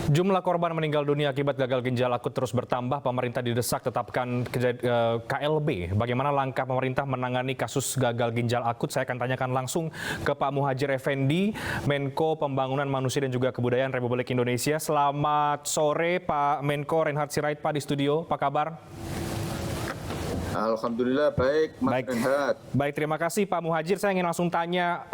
Jumlah korban meninggal dunia akibat gagal ginjal akut terus bertambah. Pemerintah didesak tetapkan KLB. Bagaimana langkah pemerintah menangani kasus gagal ginjal akut? Saya akan tanyakan langsung ke Pak Muhadjir Effendi, Menko Pembangunan Manusia dan juga Kebudayaan Republik Indonesia. Selamat sore Pak Menko Reinhard Sirait, Pak di studio. Apa kabar? Alhamdulillah baik, Mas Reinhard. Baik, terima kasih Pak Muhadjir. Saya ingin langsung tanya,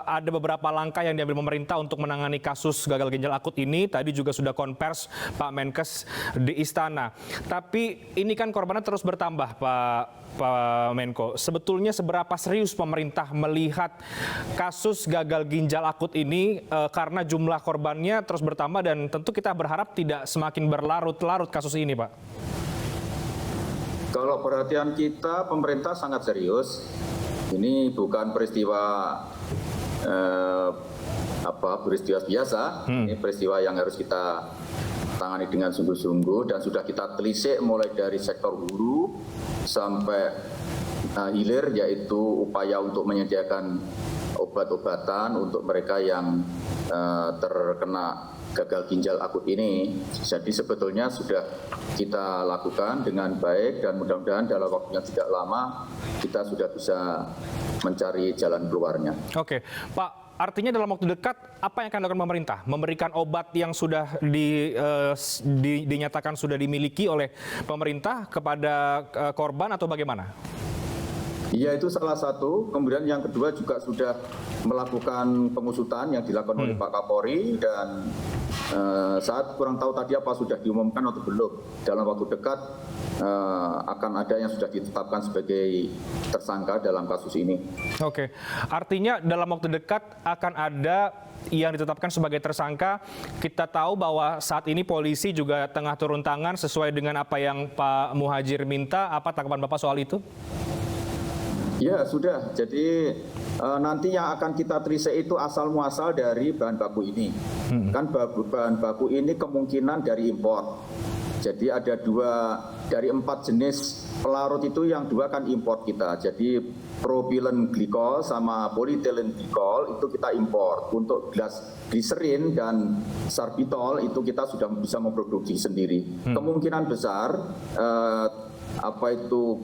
ada beberapa langkah yang diambil pemerintah untuk menangani kasus gagal ginjal akut ini. Tadi juga sudah konvers Pak Menkes di Istana. Tapi ini kan korbannya terus bertambah, Pak Menko. Sebetulnya seberapa serius pemerintah melihat kasus gagal ginjal akut ini karena jumlah korbannya terus bertambah dan tentu kita berharap tidak semakin berlarut-larut kasus ini, Pak. Kalau perhatian kita, pemerintah sangat serius. Ini bukan peristiwa peristiwa biasa. Ini peristiwa yang harus kita tangani dengan sungguh-sungguh dan sudah kita telisik mulai dari sektor hulu sampai hilir, yaitu upaya untuk menyediakan obat-obatan untuk mereka yang terkena gagal ginjal akut ini. Jadi sebetulnya sudah kita lakukan dengan baik dan mudah-mudahan dalam waktu yang tidak lama kita sudah bisa mencari jalan keluarnya. Oke, Pak, artinya dalam waktu dekat apa yang akan dilakukan pemerintah? Memberikan obat yang sudah dinyatakan sudah dimiliki oleh pemerintah kepada korban atau bagaimana? Ya, itu salah satu. Kemudian yang kedua juga sudah melakukan pengusutan yang dilakukan oleh Pak Kapolri dan saat kurang tahu tadi apa sudah diumumkan atau belum. Dalam waktu dekat akan ada yang sudah ditetapkan sebagai tersangka dalam kasus ini. Oke, artinya dalam waktu dekat akan ada yang ditetapkan sebagai tersangka. Kita tahu bahwa saat ini polisi juga tengah turun tangan sesuai dengan apa yang Pak Muhadjir minta. Apa tanggapan Bapak soal itu? Ya, sudah. Jadi nanti yang akan kita telisik itu asal muasal dari bahan baku ini. Kan bahan baku ini kemungkinan dari impor. Jadi ada dari 4 jenis pelarut itu yang 2 kan impor kita. Jadi propylen glikol sama polyethylene glikol itu kita impor. Untuk gliserin dan sorbitol itu kita sudah bisa memproduksi sendiri. Kemungkinan besar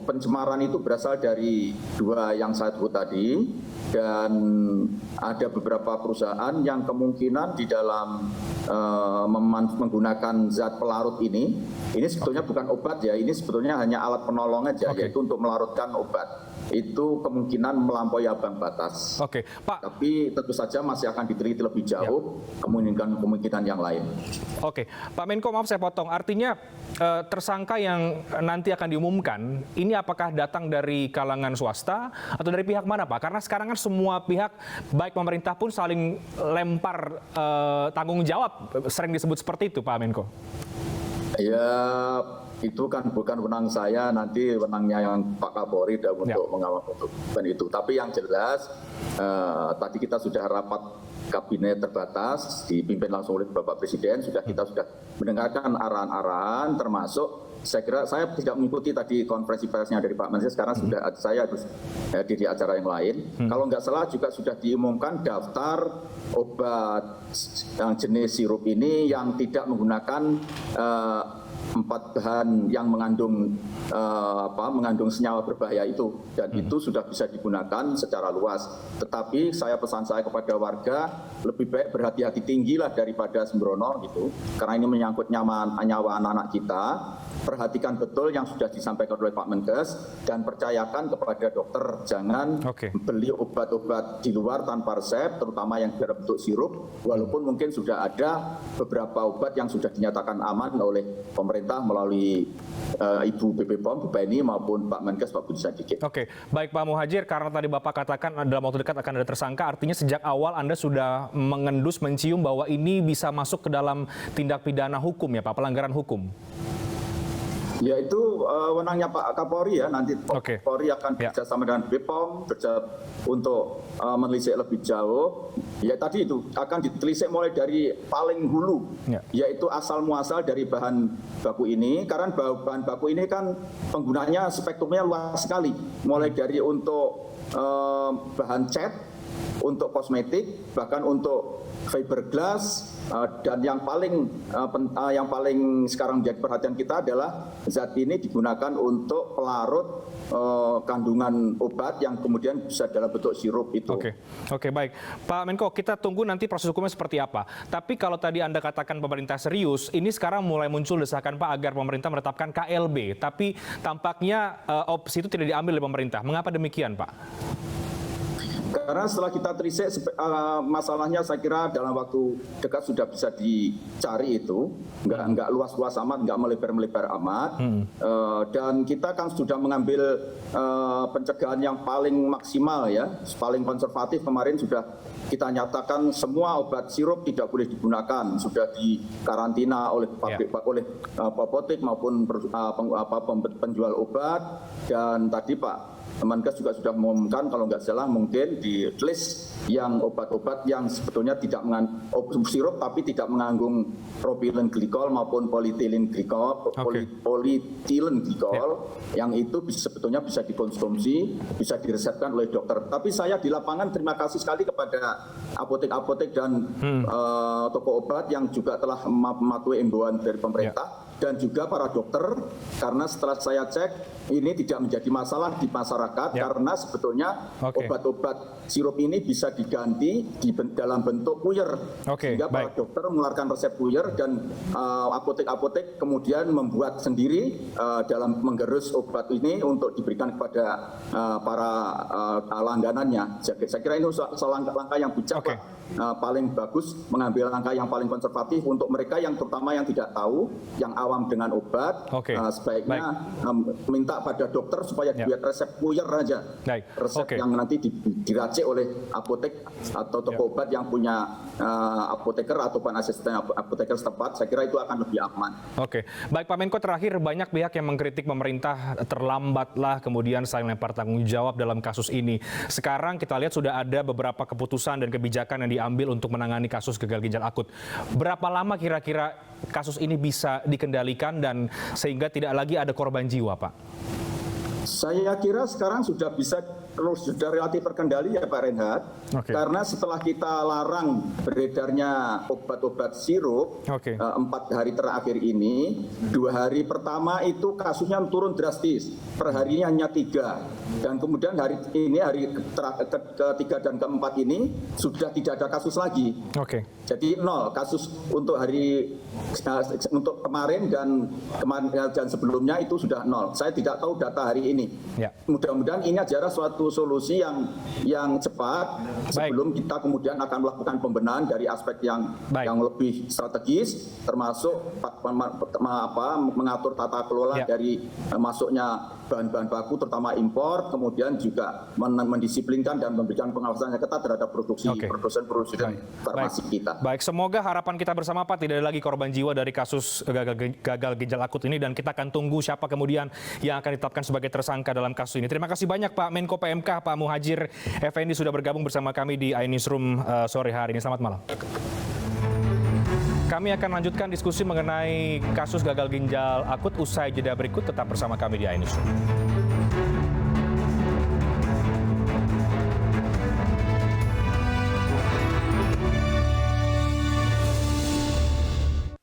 pencemaran itu berasal dari 2 yang saya sebut tadi, dan ada beberapa perusahaan yang kemungkinan di dalam menggunakan zat pelarut ini sebetulnya bukan obat ya, ini sebetulnya hanya alat penolong aja, yaitu untuk melarutkan obat. Itu kemungkinan melampaui ambang batas. Oke, Pak. Tapi tentu saja masih akan diteliti lebih jauh kemungkinan yang lain. Oke, Pak Menko, maaf saya potong. Artinya tersangka yang nanti akan diumumkan, ini apakah datang dari kalangan swasta atau dari pihak mana, Pak? Karena sekarang kan semua pihak, baik pemerintah pun saling lempar tanggung jawab, sering disebut seperti itu, Pak Menko. Ya, itu kan bukan wewenang saya, nanti wewenangnya yang Pak Kapolri untuk mengawal untuk itu. Tapi yang jelas tadi kita sudah rapat kabinet terbatas dipimpin langsung oleh Bapak Presiden, kita sudah mendengarkan arahan-arahan, termasuk saya kira saya tidak mengikuti tadi konferensi persnya dari Pak Menteri, sekarang saya harus di acara yang lain. Kalau nggak salah juga sudah diumumkan daftar obat yang jenis sirup ini yang tidak menggunakan 4 bahan yang mengandung senyawa berbahaya itu, dan itu sudah bisa digunakan secara luas. Tetapi pesan saya kepada warga, lebih baik berhati-hati tinggilah daripada sembrono gitu, karena ini menyangkut nyawa anak-anak kita. Perhatikan betul yang sudah disampaikan oleh Pak Menkes dan percayakan kepada dokter. Jangan beli obat-obat di luar tanpa resep, terutama yang dalam bentuk sirup, walaupun mungkin sudah ada beberapa obat yang sudah dinyatakan aman oleh pemerintah melalui Ibu BPOM, Bu Penny, maupun Pak Menkes, Pak Budi Sadikin. Oke, baik Pak Muhadjir, karena tadi Bapak katakan dalam waktu dekat akan ada tersangka, artinya sejak awal Anda sudah mengendus, mencium bahwa ini bisa masuk ke dalam tindak pidana hukum ya Pak, pelanggaran hukum? Ya, itu wewenangnya Pak Kapolri ya, nanti Kapolri akan bekerjasama dengan BPOM untuk menelisik lebih jauh. Ya, tadi itu akan ditelisik mulai dari paling hulu, yaitu asal muasal dari bahan baku ini, karena bahan baku ini kan penggunanya spektrumnya luas sekali, mulai dari untuk bahan cat, untuk kosmetik, bahkan untuk fiberglass, dan yang paling sekarang menjadi perhatian kita adalah zat ini digunakan untuk pelarut kandungan obat yang kemudian bisa dalam bentuk sirup itu. Oke, baik. Pak Menko, kita tunggu nanti proses hukumnya seperti apa. Tapi kalau tadi Anda katakan pemerintah serius, ini sekarang mulai muncul desakan Pak agar pemerintah menetapkan KLB. Tapi tampaknya opsi itu tidak diambil oleh pemerintah. Mengapa demikian, Pak? Karena setelah kita terisik, masalahnya saya kira dalam waktu dekat sudah bisa dicari itu, nggak luas-luas amat, nggak melebar-melebar amat, dan kita kan sudah mengambil pencegahan yang paling maksimal ya, paling konservatif. Kemarin sudah kita nyatakan semua obat sirup tidak boleh digunakan, sudah dikarantina oleh pabrik, oleh apotek maupun penjual obat, dan tadi Pak Menkes juga sudah mengumumkan kalau nggak salah mungkin di list yang obat-obat yang sebetulnya tidak mengandung sirup tapi tidak mengandung propylene glikol maupun polyethylene glikol, polyethylene glikol, yang itu sebetulnya bisa dikonsumsi, bisa diresepkan oleh dokter. Tapi saya di lapangan terima kasih sekali kepada apotek-apotek dan toko obat yang juga telah mematuhi imbauan dari pemerintah. Dan juga para dokter, karena setelah saya cek ini tidak menjadi masalah di masyarakat karena sebetulnya obat-obat sirup ini bisa diganti dalam bentuk puyer, sehingga para dokter mengeluarkan resep puyer dan apotek-apotek kemudian membuat sendiri dalam menggerus obat ini untuk diberikan kepada para langganannya. Saya kira ini langkah yang bijak, Pak. Paling bagus mengambil langkah yang paling konservatif untuk mereka yang terutama yang tidak tahu, yang awam dengan obat, sebaiknya minta pada dokter supaya buat resep puyer aja, resep yang nanti diracik oleh apotek atau toko obat yang punya apoteker ataupun asisten apoteker setempat. Saya kira itu akan lebih aman. Baik Pak Menko, terakhir banyak pihak yang mengkritik pemerintah terlambatlah kemudian saling lempar tanggung jawab dalam kasus ini. Sekarang kita lihat sudah ada beberapa keputusan dan kebijakan yang diambil untuk menangani kasus gagal ginjal akut. Berapa lama kira-kira kasus ini bisa dikendalikan dan sehingga tidak lagi ada korban jiwa, Pak? Saya kira sekarang sudah relatif terkendali ya Pak Reinhardt, karena setelah kita larang beredarnya obat-obat sirup 4 hari terakhir ini, 2 hari pertama itu kasusnya turun drastis, per harinya hanya 3, dan kemudian hari ini hari ketiga dan keempat ini sudah tidak ada kasus lagi. Jadi 0 kasus untuk untuk kemarin dan sebelumnya itu sudah 0. Saya tidak tahu data hari ini. Mudah-mudahan ini adalah suatu solusi yang cepat sebelum kita kemudian akan melakukan pembenahan dari aspek yang lebih strategis, termasuk mengatur tata kelola dari masuknya bahan-bahan baku terutama impor, kemudian juga mendisiplinkan dan memberikan pengawasan yang ketat terhadap produsen farmasi kita. Baik, semoga harapan kita bersama Pak tidak ada lagi korban jiwa dari kasus gagal ginjal akut ini, dan kita akan tunggu siapa kemudian yang akan ditetapkan sebagai tersangka dalam kasus ini. Terima kasih banyak Pak Menko PMK, Pak Muhadjir Effendi sudah bergabung bersama kami di iNewsroom sore hari ini. Selamat malam. Kami akan lanjutkan diskusi mengenai kasus gagal ginjal akut usai jeda berikut. Tetap bersama kami di iNewsroom.